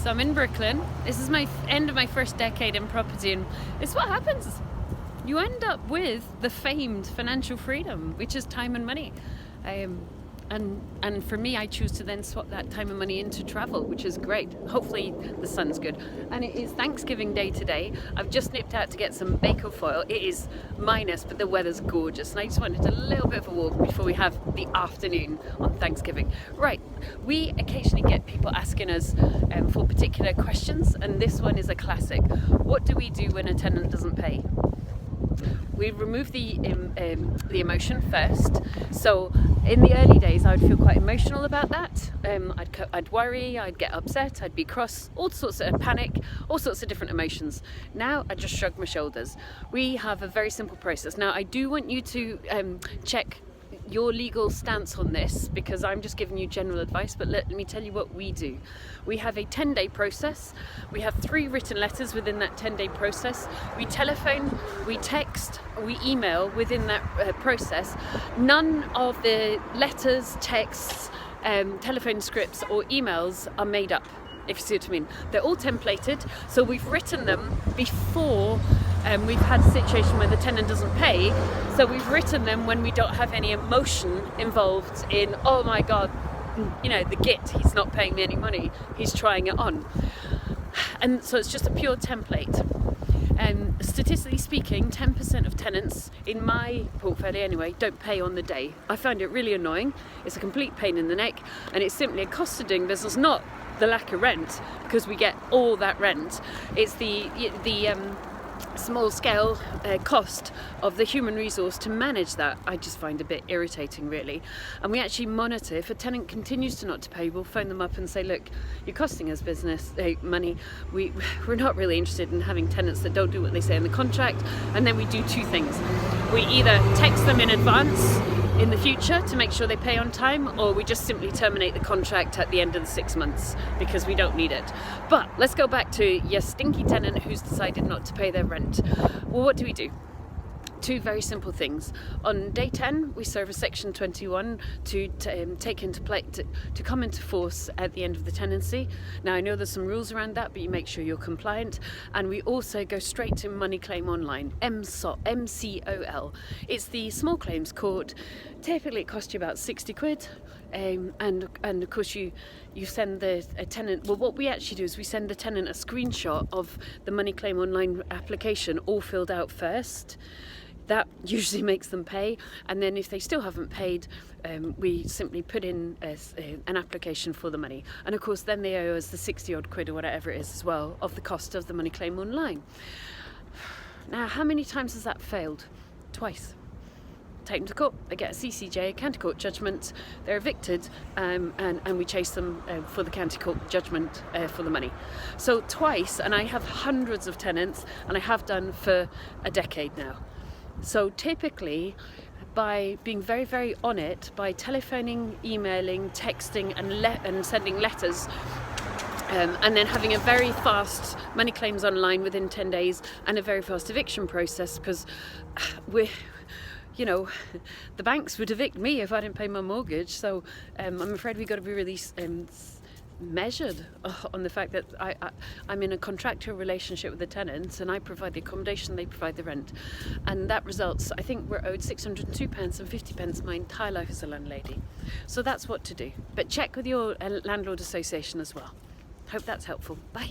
So I'm in Brooklyn. This is my end of my first decade in property, and it's what happens. You end up with the famed financial freedom, which is time and money. And for me, I choose to then swap that time and money into travel, which is great. Hopefully the sun's good. And it is Thanksgiving Day today. I've just nipped out to get some bacon foil. It is minus, but the weather's gorgeous. And I just wanted a little bit of a walk before we have the afternoon on Thanksgiving. Right, we occasionally get people asking us for particular questions, and this one is a classic. What do we do when a tenant doesn't pay? We remove the emotion first. So in the early days, I would feel quite emotional about that. I'd worry, I'd get upset, I'd be cross, all sorts of panic, all sorts of different emotions. Now I just shrug my shoulders. We have a very simple process. Now I do want you to check your legal stance on this, because I'm just giving you general advice, but let me tell you what we do. We have a 10-day process. We have 3 written letters within that 10-day process. We telephone, we text, we email within that process. None of the letters, texts, telephone scripts or emails are made up, if you see what I mean. They're all templated, so we've written them before we've had a situation where the tenant doesn't pay, so we've written them when we don't have any emotion involved in, oh my god, you know, the git, he's not paying me any money, he's trying it on. And so it's just a pure template. Statistically speaking, 10% of tenants in my portfolio anyway don't pay on the day. I find it really annoying. It's a complete pain in the neck, and it's simply a cost of doing business, not the lack of rent, because we get all that rent. It's the small scale cost of the human resource to manage that. I just find a bit irritating, really. And we actually monitor. If a tenant continues to not to pay, we'll phone them up and say, look, you're costing us business money. We're not really interested in having tenants that don't do what they say in the contract. And then we do 2 things. We either text them in advance in the future to make sure they pay on time, or we just simply terminate the contract at the end of the 6 months because we don't need it. But let's go back to your stinky tenant who's decided not to pay their rent. Well, what do? 2 very simple things. On day 10, we serve a section 21 to take into play, to come into force at the end of the tenancy. Now I know there's some rules around that, but you make sure you're compliant. And we also go straight to money claim online, MCOL. It's the small claims court. Typically it costs you about 60 quid. And of course you send the tenant, well, what we actually do is we send the tenant a screenshot of the money claim online application all filled out first. That usually makes them pay, and then if they still haven't paid, we simply put in an application for the money. And of course then they owe us the 60 odd quid or whatever it is as well of the cost of the money claim online. Now, how many times has that failed? Twice. Take them to court, they get a CCJ, a county court judgment, they're evicted, and we chase them for the county court judgment for the money. So twice, and I have hundreds of tenants, and I have done for a decade now. So typically, by being very, very on it, by telephoning, emailing, texting and sending letters, and then having a very fast money claims online within 10 days and a very fast eviction process, because the banks would evict me if I didn't pay my mortgage. So I'm afraid we've got to be really measured on the fact that I'm in a contractual relationship with the tenants, and I provide the accommodation, they provide the rent, and that results, I think we're owed £602.50 my entire life as a landlady. So that's what to do. But check with your landlord association as well. Hope that's helpful. Bye.